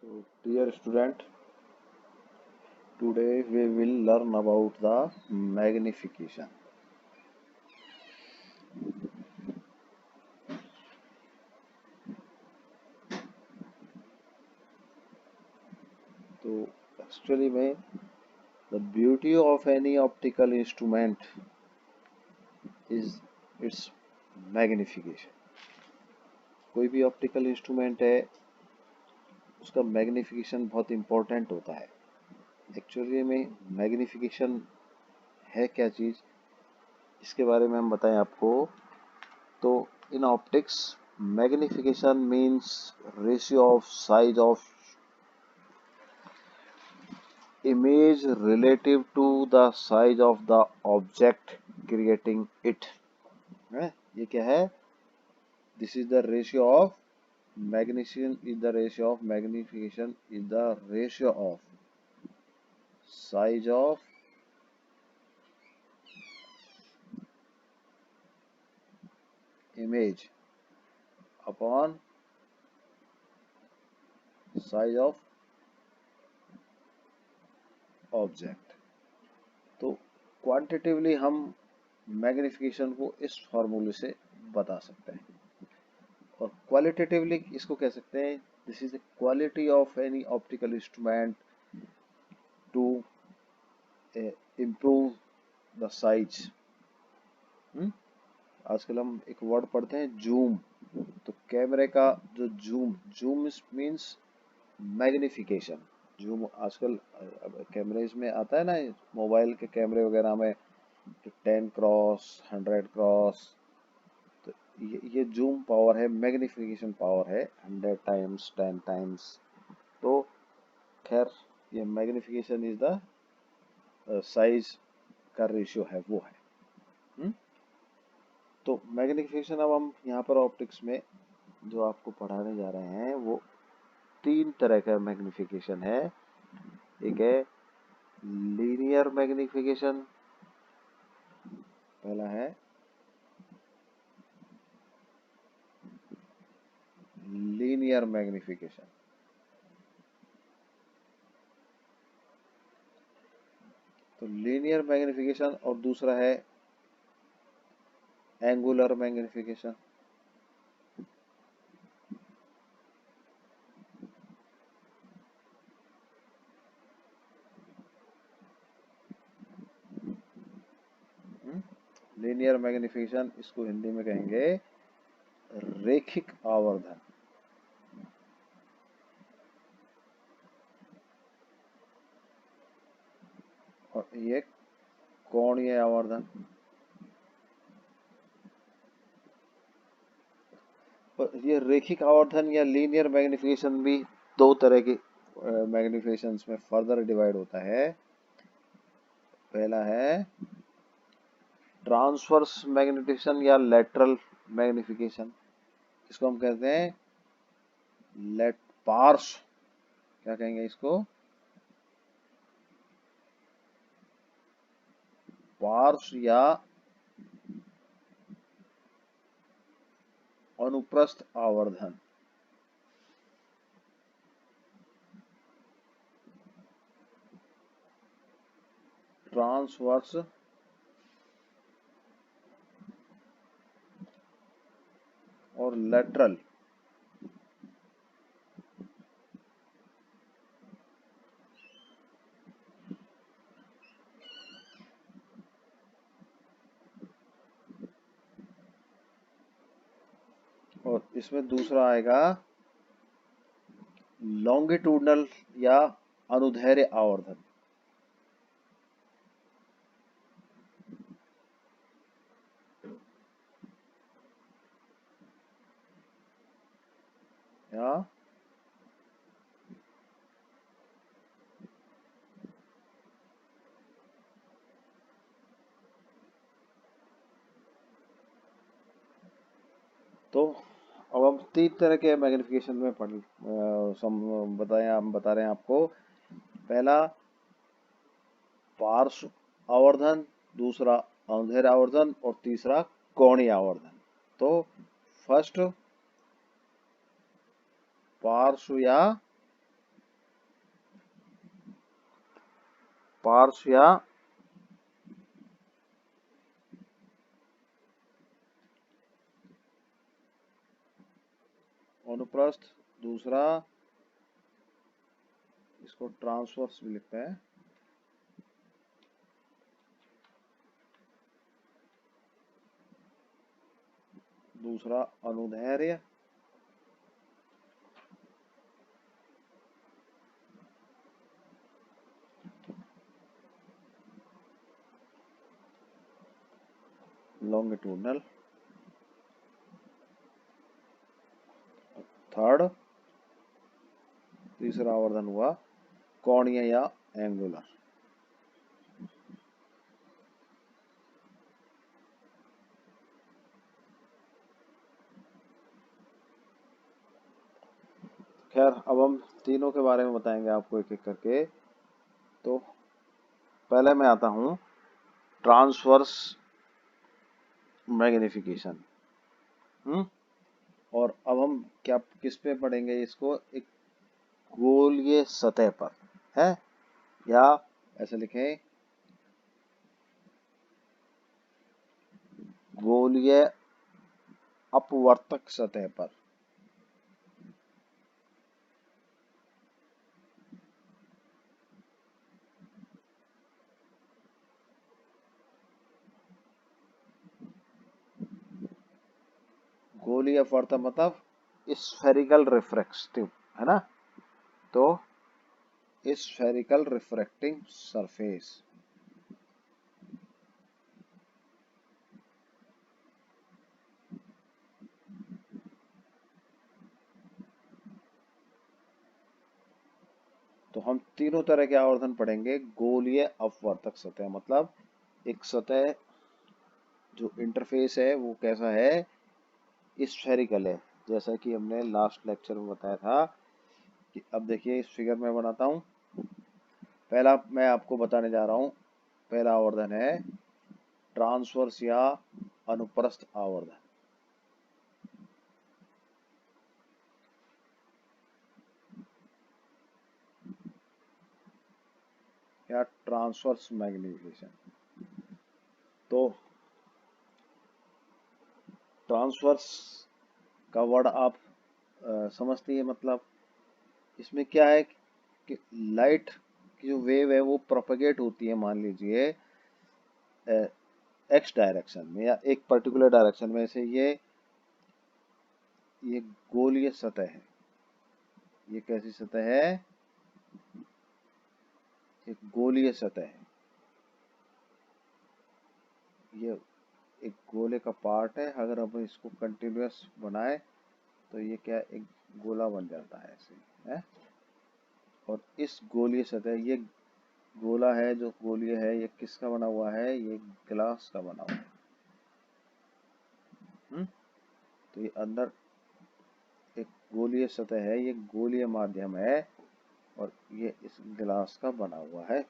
So, dear student, today we will learn about the magnification. तो actually में the beauty of any optical instrument is its magnification. कोई भी optical instrument है उसका magnification बहुत important होता है. एक्चुअली में मैग्निफिकेशन है क्या चीज़, इसके बारे में हम बताएं आपको. तो इन optics magnification means ratio of size of image relative to the size of the object creating it. है ये क्या है? This is the ratio of magnification is the ratio of magnification is the ratio of size of image upon size of object. तो क्वांटिटिवली हम magnification को इस फॉर्मूले से बता सकते हैं और क्वालिटेटिवली इसको कह सकते हैं this is the quality of any optical instrument to improve the size. आजकल हम एक वर्ड पढ़ते हैं जूम. तो कैमरे का जो जूम मीन्स मैग्निफिकेशन. जूम आजकल कैमरेज में आता है ना, मोबाइल के कैमरे वगैरह में 10 क्रॉस 100 क्रॉस. तो ये जूम पावर है, मैग्निफिकेशन पावर है 100 टाइम्स 10 टाइम्स. तो खैर ये मैग्निफिकेशन इज द साइज का रेशियो है, वो है. हुँ? तो मैग्निफिकेशन अब हम यहाँ पर ऑप्टिक्स में जो आपको पढ़ाने जा रहे हैं वो 3 तरह का मैग्निफिकेशन है. एक है लीनियर मैग्निफिकेशन, पहला है लीनियर मैग्निफिकेशन. तो लीनियर मैग्निफिकेशन और दूसरा है एंगुलर मैग्निफिकेशन. लीनियर मैग्निफिकेशन इसको हिंदी में कहेंगे रेखिक आवर्धन. और ये कोणीय आवर्धन. और ये रेखिक आवर्धन या लीनियर मैग्निफिकेशन भी 2 तरह के मैग्निफिकेशंस में फर्दर डिवाइड होता है. पहला है ट्रांसवर्स मैग्निफिकेशन या लेटरल मैग्निफिकेशन. इसको हम कहते हैं लेट पार्श्व. क्या कहेंगे इसको? पार्श्व या अनुप्रस्थ आवर्धन. ट्रांसवर्स और लेटरल. और इसमें दूसरा आएगा लॉन्गिट्यूडनल या अनुदैर्ध्य आवर्धन. या तो अब हम 3 तरह के मैग्निफिकेशन में हम बता रहे हैं आपको. पहला पार्श्व आवर्धन, दूसरा अनुदैर्ध्य आवर्धन और तीसरा कोणीय आवर्धन. तो फर्स्ट पार्श्व या पार्श्व या अनुप्रस्थ, दूसरा इसको ट्रांसवर्स भी लिखते हैं, दूसरा अनुदैर्ध्य, लॉन्गिट्यूडनल, थर्ड, तीसरा आवर्धन हुआ कोणीय या एंगुलर। खैर अब हम तीनों के बारे में बताएंगे आपको एक एक करके। तो पहले मैं आता हूं ट्रांसवर्स मैग्निफिकेशन। और अब हम क्या किस पे पढ़ेंगे इसको, एक गोलीय सतह पर है, या ऐसे लिखें गोलीय अपवर्तक सतह पर। गोलीय अपवर्तक मतलब स्फेरिकल रिफ्रैक्टिव, है ना, तो स्फेरिकल रिफ्रैक्टिंग सरफेस। तो हम तीनों तरह के आवर्धन पढ़ेंगे। गोलीय अपवर्तक सतह मतलब एक सतह जो इंटरफेस है वो कैसा है, स्फेरिकल है, जैसा कि हमने लास्ट लेक्चर में बताया था। कि अब देखिए इस फिगर में बनाता हूँ। पहला मैं आपको बताने जा रहा हूँ, पहला आवर्धन है ट्रांसवर्स या अनुप्रस्थ आवर्धन। या ट्रांसवर्स मैग्निफिकेशन। तो ट्रांसवर्स का वर्ड आप समझती है, मतलब इसमें क्या है कि लाइट की जो वेव है वो प्रोपेगेट होती है, मान लीजिए एक्स डायरेक्शन में या एक पर्टिकुलर डायरेक्शन में। से ये गोलीय सतह है। ये कैसी सतह है, एक गोलीय सतह है। ये एक गोले का पार्ट है। अगर हम इसको कंटिन्यूअस बनाए तो ये क्या, एक गोला बन जाता है ऐसे, है। और इस गोलीय सतह, ये गोला है जो गोलीय है, ये किसका बना हुआ है, ये ग्लास का बना हुआ है। तो ये अंदर एक गोलीय सतह है, ये गोलीय माध्यम है और ये इस गिलास का बना हुआ है।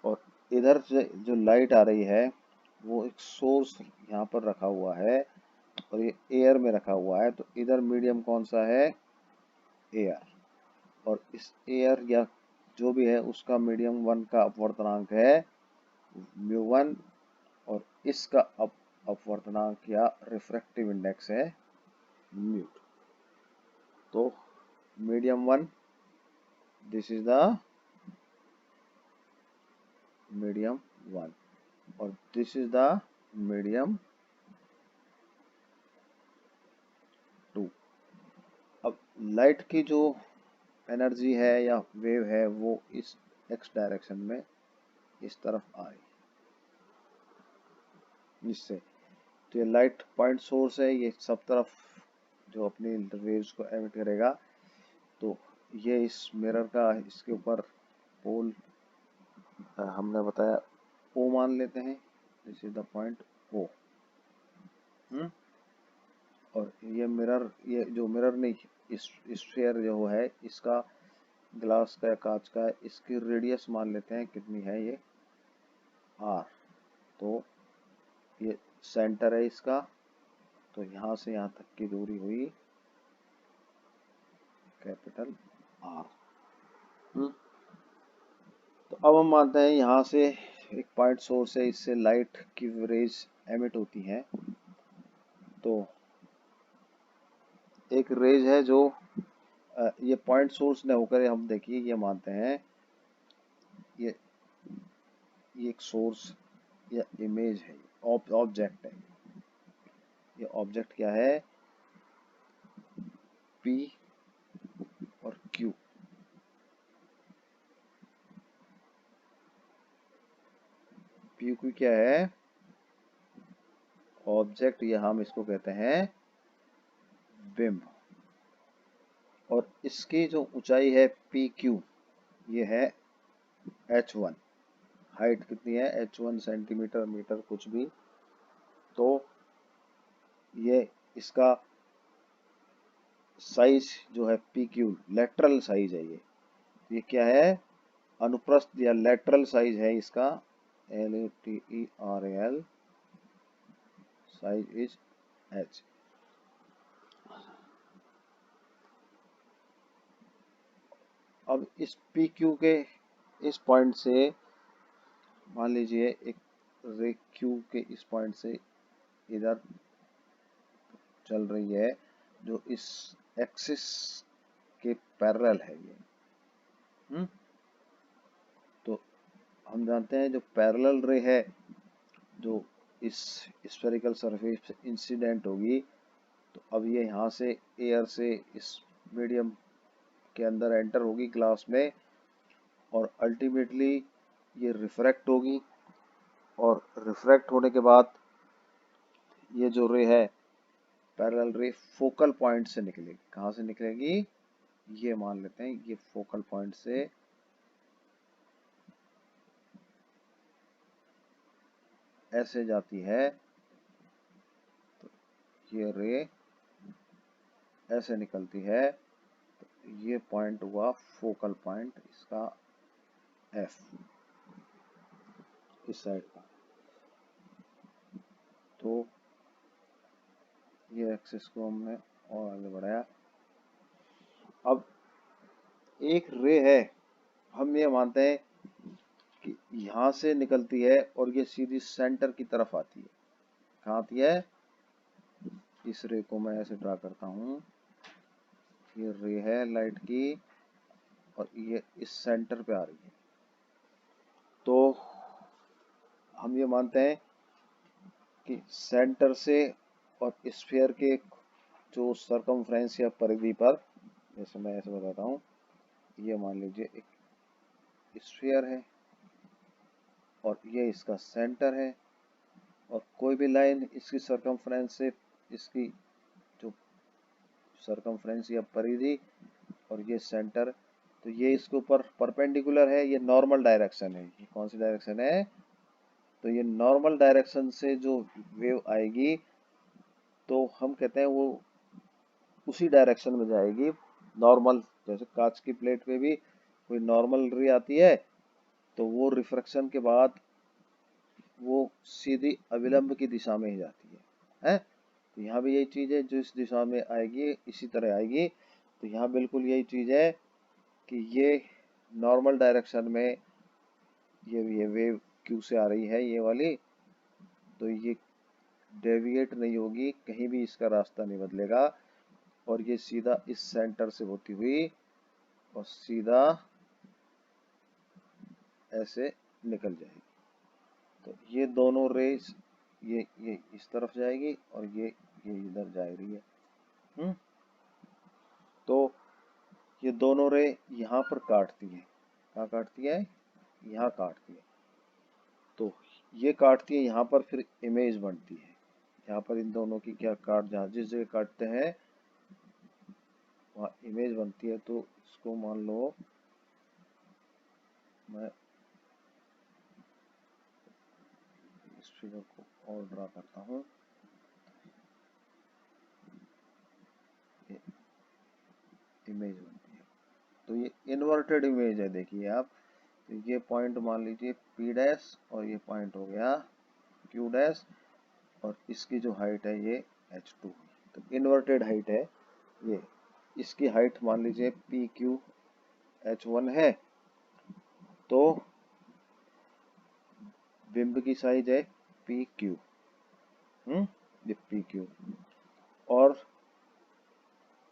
और इधर से जो लाइट आ रही है वो एक सोर्स यहाँ पर रखा हुआ है और ये एयर में रखा हुआ है। तो इधर मीडियम कौन सा है, एयर। और इस एयर या जो भी है उसका मीडियम 1 का अपवर्तनांक है μ1 और इसका अपवर्तनांक या रिफ्रैक्टिव इंडेक्स है म्यू। तो medium 1, this is the medium 1 और दिस इज द मीडियम 2। अब लाइट की जो एनर्जी है या वेव है वो इस एक्स डायरेक्शन में इस तरफ आ रही है इससे। तो ये लाइट पॉइंट सोर्स है, ये सब तरफ जो अपनी वेव्स को एमिट करेगा। तो ये इस मिरर का, इसके ऊपर पोल हमने बताया ओ मान लेते हैं। This is the point O. और ये मिरर, ये जो मिरर नहीं, इस स्फीयर जो है इसका, ग्लास का या कांच का है, इसकी रेडियस मान लेते हैं कितनी है, ये आर। तो ये सेंटर है इसका, तो यहाँ से यहाँ तक की दूरी हुई कैपिटल आर। तो अब हम मानते हैं यहाँ से एक पॉइंट सोर्स है, इससे लाइट की रेज एमिट होती है। तो एक रेज है जो ये पॉइंट सोर्स न होकर, हम देखिए ये मानते हैं ये ये एक सोर्स या इमेज है, ऑब्जेक्ट है। ये ऑब्जेक्ट क्या है? पी और क्यू। पी क्यू क्या है? ऑब्जेक्ट, या हम इसको कहते हैं बिंब। और इसकी जो ऊंचाई है पी क्यू, ये है h1। हाइट कितनी है? h1 सेंटीमीटर, मीटर, कुछ भी। तो ये इसका साइज जो है पी क्यू, लेटरल साइज है ये क्या है? अनुप्रस्थ या लेटरल साइज है इसका, LATERAL, साइज इज h। अब इस पी क्यू के इस पॉइंट से, मान लीजिए एक रे क्यू के इस पॉइंट से इधर चल रही है, जो इस एक्सिस के पैरेलल है ये। तो हम जानते हैं जो पैरेलल रे है, जो इस स्फेरिकल सरफेस पे इंसिडेंट होगी, तो अब ये यहाँ से एयर से इस मीडियम के अंदर एंटर होगी ग्लास में, और अल्टीमेटली ये रिफ्रैक्ट होगी। और रिफ्रैक्ट होने के बाद ये जो रे है, पैरेलल रे, फोकल पॉइंट से निकलेगी। कहाँ से निकलेगी? ये मान लेते हैं ये फोकल पॉइंट से ऐसे जाती है। तो ये रे ऐसे निकलती है, तो ये पॉइंट हुआ फोकल पॉइंट इसका एफ, इस साइड का। तो ये एक्सिस को हमने और आगे बढ़ाया। अब एक रे है, हम ये मानते हैं कि यहाँ से निकलती है और ये सीधी सेंटर की तरफ आती है। कहाँ आती है? इस रे को मैं ऐसे ड्रा करता हूँ, ये रे है लाइट की, और ये इस सेंटर पे आ रही है। तो हम ये मानते हैं कि सेंटर से और स्फीयर के जो सरकमफ्रेंस या परिधि पर, जैसे मैं ऐसे बताता हूँ, ये मान लीजिए एक स्फीयर है और ये इसका सेंटर है, और कोई भी लाइन इसकी सरकमफ्रेंस से, इसकी जो सरकमफ्रेंस या परिधि और ये सेंटर, तो ये इसके ऊपर परपेंडिकुलर है, ये नॉर्मल डायरेक्शन है। ये कौन सी डायरेक्शन है? तो ये नॉर्मल डायरेक्शन से जो वेव आएगी, तो हम कहते हैं वो उसी डायरेक्शन में जाएगी नॉर्मल। जैसे कांच की प्लेट पे भी कोई नॉर्मल रे आती है, तो वो रिफ्रैक्शन के बाद वो सीधी अविलंब की दिशा में ही जाती है। तो यहाँ भी यही चीज है, जो इस दिशा में आएगी इसी तरह आएगी। तो यहाँ बिल्कुल यही चीज है कि ये नॉर्मल डायरेक्शन में ये वेव क्यू से आ रही है, ये वाली, तो ये डेविएट नहीं होगी, कहीं भी इसका रास्ता नहीं बदलेगा, और ये सीधा इस सेंटर से होती हुई और सीधा ऐसे निकल जाएगी। तो ये दोनों रेस, ये इस तरफ जाएगी और ये इधर जा रही है। तो ये दोनों रे यहाँ पर काटती है। कहाँ काटती है? यहाँ काटती है। तो ये काटती है यहाँ पर, फिर इमेज बनती है। यहाँ पर इन दोनों की क्या काट, जहाँ जिस जगह काटते हैं वहाँ इमेज बनती है। तो इसको मान लो मैं इस फिगर को और ड्रा करता हूँ। ये इमेज बनती है, तो ये इन्वर्टेड इमेज है। देखिए आप, तो ये पॉइंट मान लीजिए P डैश, और ये पॉइंट हो गया Q डैश, और इसकी जो हाइट है ये h2। तो इन्वर्टेड हाइट है ये। इसकी हाइट मान लीजिए PQ h1 है। तो बिंब की साइज है पी क्यू, ये पी क्यू, और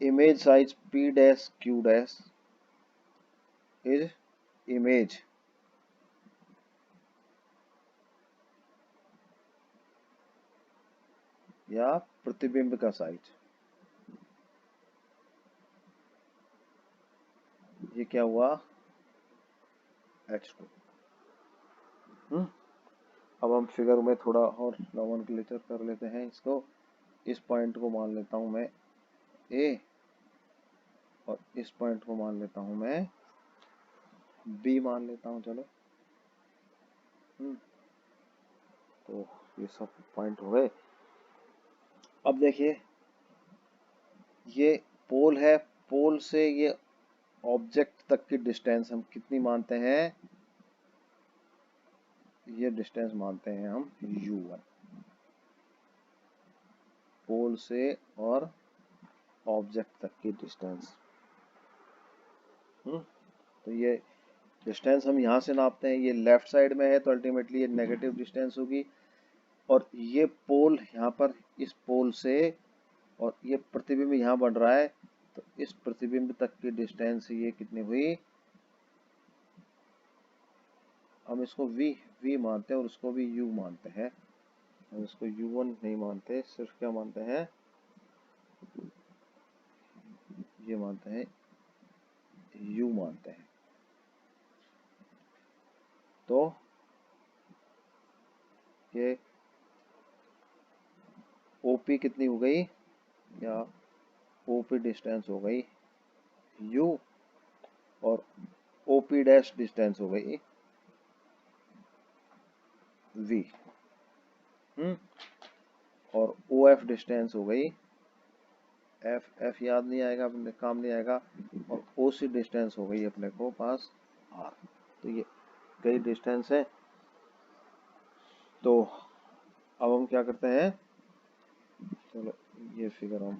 image size P dash Q dash is image या प्रतिबिंब का साइज। ये क्या हुआ, H2। अब हम फिगर में थोड़ा और नोमेनक्लेचर कर लेते हैं इसको। इस पॉइंट को मान लेता हूं मैं A, और इस पॉइंट को मान लेता हूं मैं B मान लेता हूं, चलो। तो ये सब पॉइंट हो गए। अब देखिए, ये पोल है, पोल से ये ऑब्जेक्ट तक की डिस्टेंस हम कितनी मानते हैं, ये डिस्टेंस मानते हैं हम U1, पोल से और ऑब्जेक्ट तक की डिस्टेंस। तो ये डिस्टेंस हम यहाँ से नापते हैं, ये लेफ्ट साइड में है तो अल्टीमेटली ये नेगेटिव डिस्टेंस होगी। और ये पोल यहाँ पर, इस पोल से, और ये प्रतिबिंब यहाँ बन रहा है, तो इस प्रतिबिंब तक की डिस्टेंस ये कितनी हुई, हम इसको V मानते हैं और उसको भी U मानते हैं। हम इसको U1 नहीं मानते, सिर्फ क्या मानते हैं, ये मानते हैं, U मानते हैं। तो ये OP कितनी हो गई, या OP डिस्टेंस हो गई U, और OP डैश डिस्टेंस हो गई V, और OF डिस्टेंस हो गई F याद नहीं आएगा, अपने काम नहीं आएगा, और OC डिस्टेंस हो गई अपने को पास R। तो ये कई डिस्टेंस है। तो अब हम क्या करते हैं, चलो ये फिगर हम,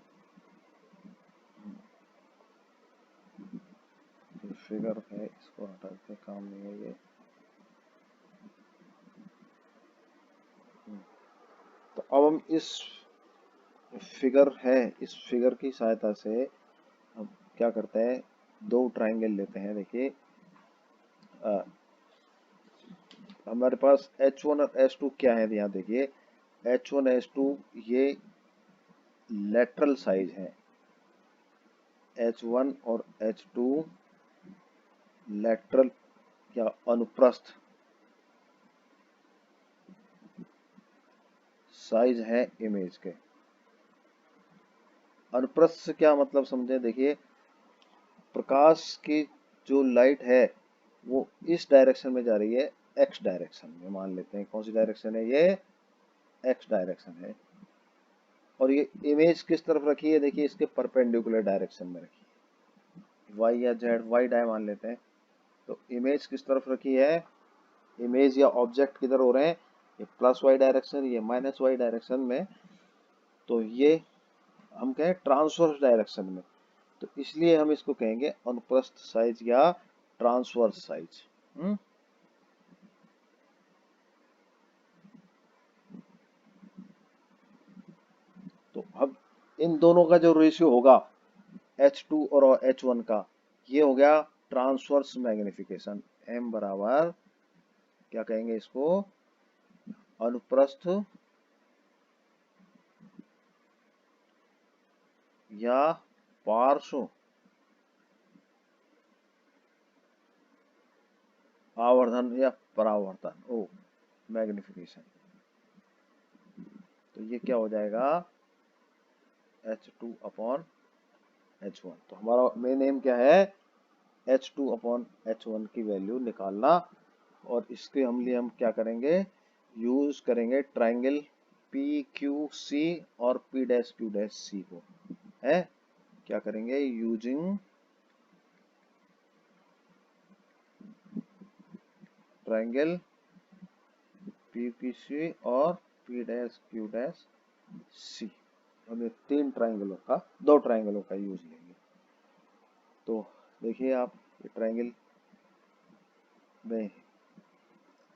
ये फिगर है इसको हटा के, काम नहीं है ये। तो अब हम इस फिगर है, इस फिगर की सहायता से हम क्या करते हैं, दो ट्राइंगल लेते हैं। देखिए हमारे पास H1 और H2 क्या है, यहाँ देखिए H1 H2 ये लेटरल साइज है, H1 और H2 लेटरल या अनुप्रस्थ साइज है इमेज के। अनुप्रस्थ से क्या मतलब समझे, देखिए प्रकाश की जो लाइट है वो इस डायरेक्शन में जा रही है, एक्स डायरेक्शन में मान लेते हैं। कौन सी डायरेक्शन है, ये एक्स डायरेक्शन है। और ये इमेज किस तरफ रखी है, देखिए इसके परपेंडिकुलर डायरेक्शन में रखी है, वाई या जेड, वाई डाय मान लेते हैं। तो इमेज किस तरफ रखी है, इमेज या ऑब्जेक्ट किधर हो रहे हैं, ये प्लस वाई डायरेक्शन, ये माइनस वाई डायरेक्शन में। तो ये हम कहें ट्रांसवर्स डायरेक्शन में, तो इसलिए हम इसको कहेंगे अनुप्रस्थ साइज या ट्रांसवर्स साइज। तो अब इन दोनों का जो रेशियो होगा H2 और H1 का, ये हो गया ट्रांसवर्स मैग्निफिकेशन। M बराबर क्या कहेंगे इसको, अनुप्रस्थ या पार्श्व आवर्धन या परावर्तन, ओ मैग्निफिकेशन। तो ये क्या हो जाएगा, H2 अपॉन H1। तो हमारा मेन एम क्या है, H2 अपॉन H1 की वैल्यू निकालना। और इसके हम लिए हम क्या करेंगे, यूज करेंगे ट्राइंगल पी क्यू सी और P dash Q dash C को, है क्या करेंगे, using triangle P Q C और P dash Q dash C. हम ये तीन ट्राइंगलों का, दो ट्राइंगलों का यूज लेंगे। तो देखिए आप, ये ट्राइंगल में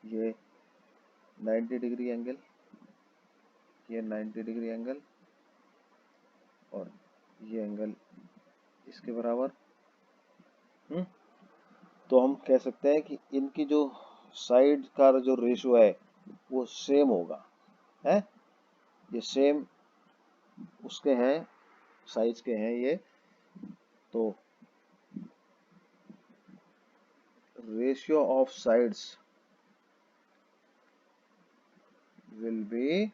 ये 90 डिग्री एंगल, ये 90 डिग्री एंगल और ये एंगल इसके बराबर। तो हम कह सकते हैं कि इनकी जो साइड का जो रेशियो है वो सेम होगा, है ये सेम उसके हैं, साइज के हैं ये। तो ratio of sides will be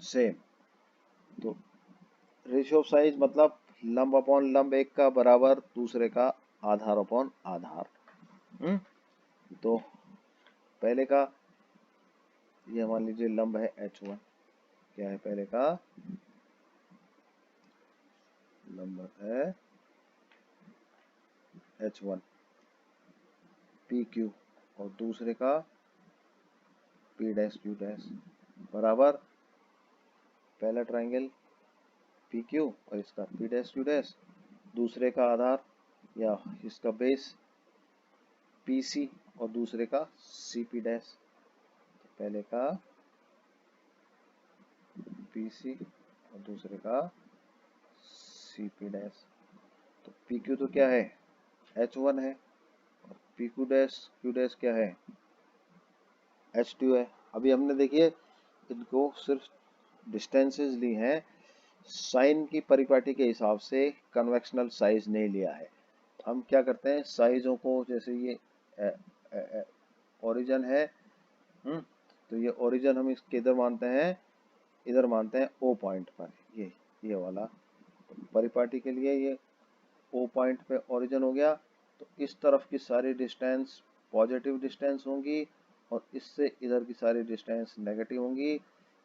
same. तो रेशियो ऑफ साइज मतलब लंब अपॉन लंब एक का बराबर दूसरे का आधार अपॉन आधार। तो पहले का ये मान लीजिए लंब है H1, क्या है पहले का लंब है H1 PQ और दूसरे का P डैश Q डैश बराबर पहला ट्राइंगल PQ और इसका P डैश Q डैश, दूसरे का आधार या इसका बेस PC और दूसरे का CP डैश। पहले का PC और दूसरे का CP डैश। तो PQ तो क्या है H1 है और PQ डैश Q डैश क्या है H2 है। अभी हमने देखिए इनको सिर्फ डिस्टेंसेस ली हैं, साइन की परिपाटी के हिसाब से कन्वेक्शनल साइज नहीं लिया है। हम क्या करते हैं साइजों को, जैसे ये ओरिजिन है, तो ये ओरिजिन हम इसके इधर मानते हैं, इधर मानते हैं O पॉइंट पर, ये वाला परिपाटी के लिए ये O पॉइंट पे ओरिजिन हो गया। तो इस तरफ की सारी डिस्टेंस पॉजिटिव डिस्टेंस होंगी और इससे इधर की सारी डिस्टेंस नेगेटिव होंगी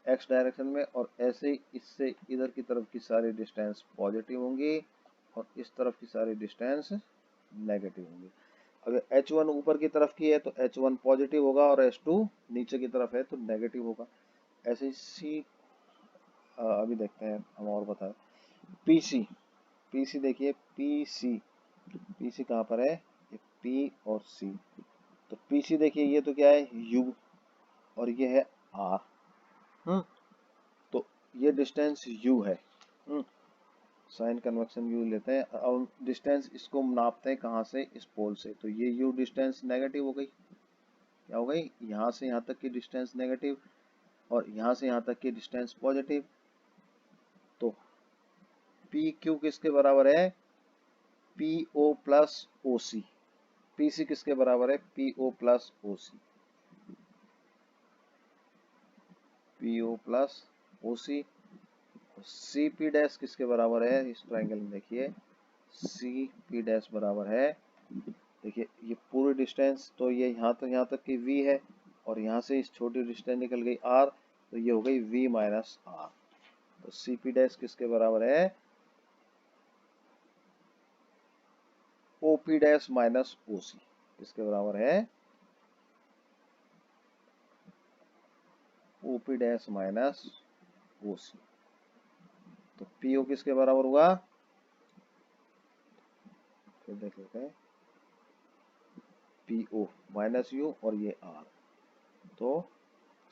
एक्स डायरेक्शन में, और ऐसे ही इससे इधर की तरफ की सारी डिस्टेंस पॉजिटिव होंगी और इस तरफ की सारी डिस्टेंस नेगेटिव होंगी। अगर H1 ऊपर की तरफ की है तो H1 पॉजिटिव होगा और H2 नीचे की तरफ है तो नेगेटिव होगा। ऐसे ही अभी देखते हैं हम और बताएं। PC, PC देखिए PC कहाँ पर है, ये P और C। तो PC देखिए ये तो क्या है U और ये है R। तो ये डिस्टेंस U है। साइन कन्वेक्शन U लेते हैं। अब डिस्टेंस इसको नापते हैं कहाँ से, इस पोल से। तो ये U डिस्टेंस नेगेटिव हो गई, क्या हो गई, यहाँ से यहाँ तक की डिस्टेंस नेगेटिव और यहाँ से यहाँ तक की डिस्टेंस पॉजिटिव। तो PQ किसके बराबर है PO प्लस OC। PC किसके बराबर है PO plus OC, PO plus OC। CP dash किसके बराबर है, इस ट्राइंगल में देखिए CP डैश बराबर है, देखिए ये पूरी डिस्टेंस तो ये यहाँ तक की V है और यहाँ से इस छोटी डिस्टेंस निकल गई R, तो ये हो गई V माइनस R। तो CP डैश किसके बराबर है OP डैश माइनस OC, किसके बराबर है OP डैश माइनस OC। तो PO किसके बराबर हुआ, फिर देख लेते हैं, PO माइनस U और ये R। तो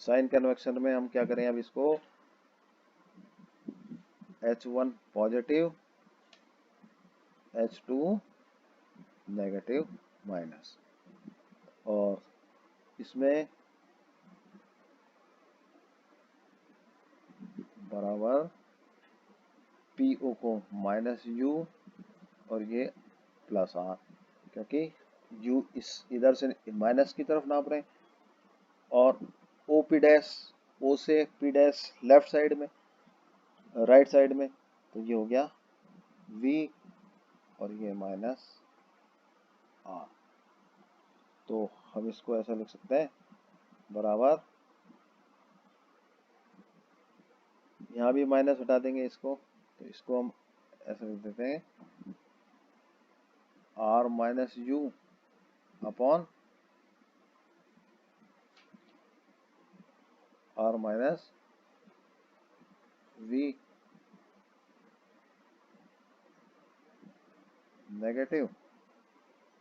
साइन कन्वेक्शन में हम क्या करें, अब इसको H1 positive H2 negative minus, और इसमें बराबर PO को माइनस U और ये प्लस R, क्योंकि U इस इधर से माइनस की तरफ नाप रहे हैं और OP डैश O से P डैश लेफ्ट साइड में, राइट साइड में, तो ये हो गया V और ये माइनस R। तो हम इसको ऐसा लिख सकते हैं बराबर, यहाँ भी माइनस हटा देंगे इसको, तो इसको हम ऐसा लिख देते हैं R minus U upon R minus V negative.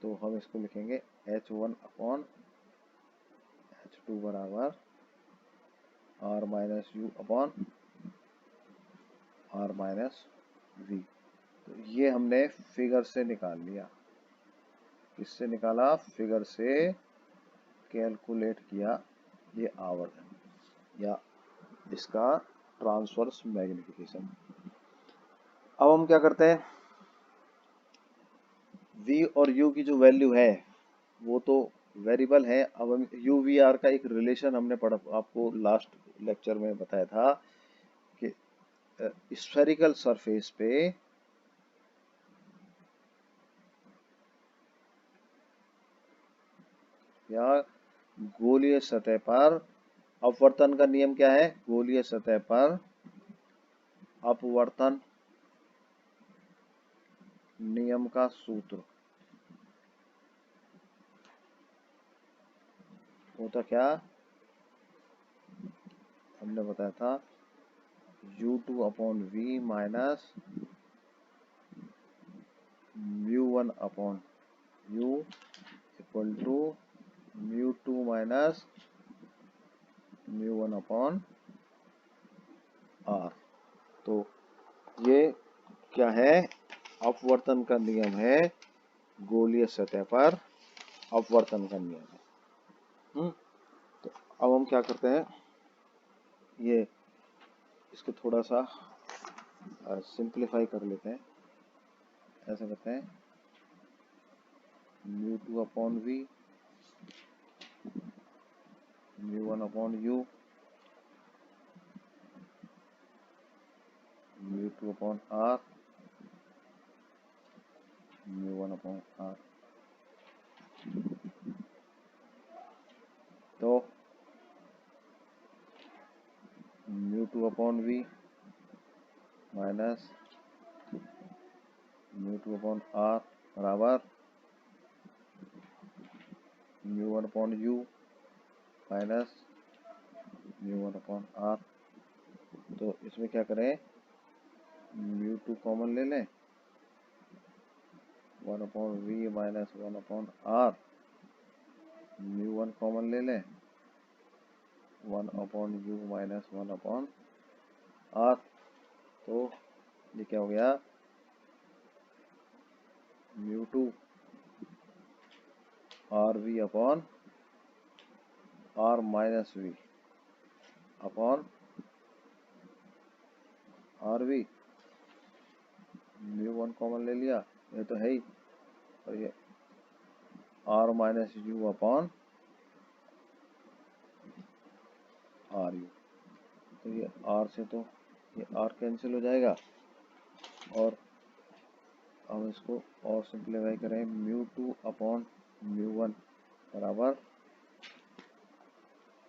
तो हम इसको लिखेंगे H1 अपॉन H2 बराबर R minus you upon R minus V. तो ये हमने फिगर से निकाल लिया। किससे निकाला? फिगर से कैलकुलेट किया ये आवर्धन या इसका ट्रांसवर्स मैग्निफिकेशन। अब हम क्या करते हैं, v और u की जो वैल्यू है वो तो वेरिएबल है। अब हम यू वी आर का एक रिलेशन हमने पढ़ा, आपको लास्ट लेक्चर में बताया था कि स्फेरिकल सरफेस पे या गोलीय सतह पर अपवर्तन का नियम क्या है? गोलीय सतह पर अपवर्तन नियम का सूत्र होता क्या? हमने बताया था u2 upon v minus mu one upon u equal to mu two minus mu one upon R. तो ये क्या है? अपवर्तन का नियम है, गोलीय सतह पर अपवर्तन का नियम है। तो अब हम क्या करते हैं, ये इसको थोड़ा सा सिंप्लीफाई कर लेते हैं। ऐसा करते हैं mu two upon v mu one upon u mu two upon R mu one upon R. तो mu two upon v minus mu two upon R बराबर mu one upon u minus mu one upon R. तो इसमें क्या करें, म्यू2 कॉमन ले लें, 1 upon v minus 1 upon R, mu one common ले लें, 1 upon u minus 1 upon R. तो ये क्या हो गया, mu two R v upon R minus we upon R v. Mu one common ले लिया, ये तो है ही, और ये R minus you upon R u. तो ये आर से तो ये आर कैंसिल हो जाएगा, और हम इसको और सिंप्लीफाई करें, म्यू2 अपॉन म्यू1 बराबर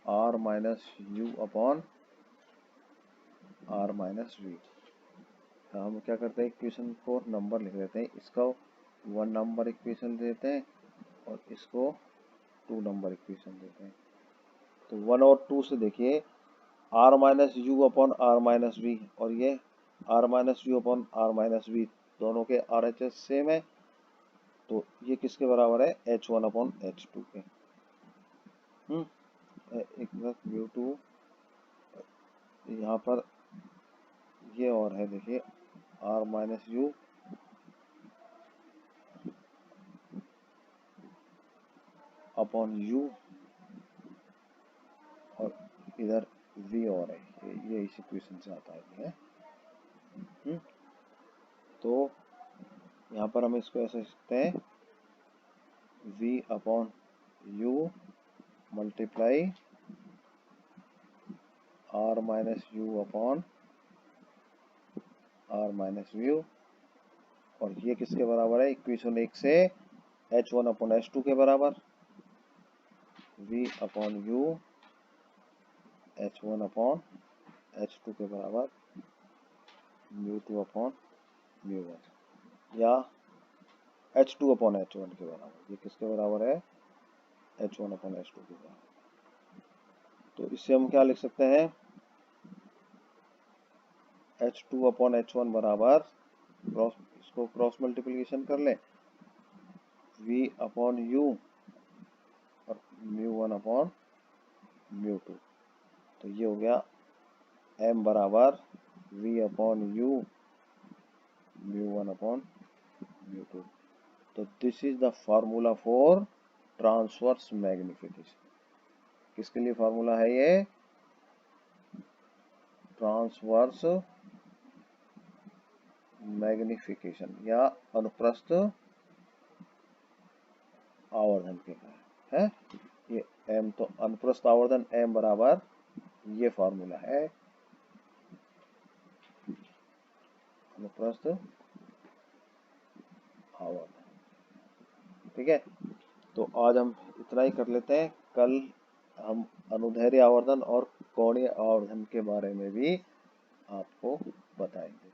R minus you upon R minus V. हम क्या करते हैं, इक्वेशन को नंबर लिख देते हैं, इसका 1 नंबर इक्वेशन देते हैं और इसको 2 नंबर इक्वेशन देते हैं। तो 1 और 2 से देखिए, R minus you upon R minus V और ये R minus you upon R minus V, दोनों के आर एच एस सेम है। तो ये किसके बराबर है? H1 अपॉन H2 के। एक म्यू टू यहाँ पर ये और है, देखिए R minus you upon U और इधर v और है, ये इस इक्वेशन से आता है। तो यहाँ पर हम इसको ऐसे लिखते हैं, v upon U multiply R minus you upon R minus V, और ये किसके बराबर है? इक्वेशन 1 से H1 अपॉन H2 के बराबर, v upon you H1 upon H2 के बराबर म्यू2 अपॉन म्यू1, या H2 अपॉन H1 के बराबर। ये किसके बराबर है? H1 अपॉन H2 के बराबर। तो इससे हम क्या लिख सकते हैं, H2 अपॉन H1 बराबर, इसको क्रॉस मल्टीप्लिकेशन कर लें, v अपॉन यू और म्यू1 अपॉन म्यू टू। तो ये हो गया m बराबर v upon u mu one upon mu two. तो this is the formula for transverse magnification. किसके लिए फार्मूला है ये? ट्रांसवर्स मैग्निफिकेशन या अनुप्रस्थ आवर्धन के कारण है ये m। तो अनुप्रस्थ आवर्धन m बराबर ये फार्मूला है अनुप्रस्थ आवर्धन। ठीक है, तो आज हम इतना ही कर लेते हैं। कल हम अनुदैर्ध्य आवर्धन और कोणीय आवर्धन के बारे में भी आपको बताएंगे।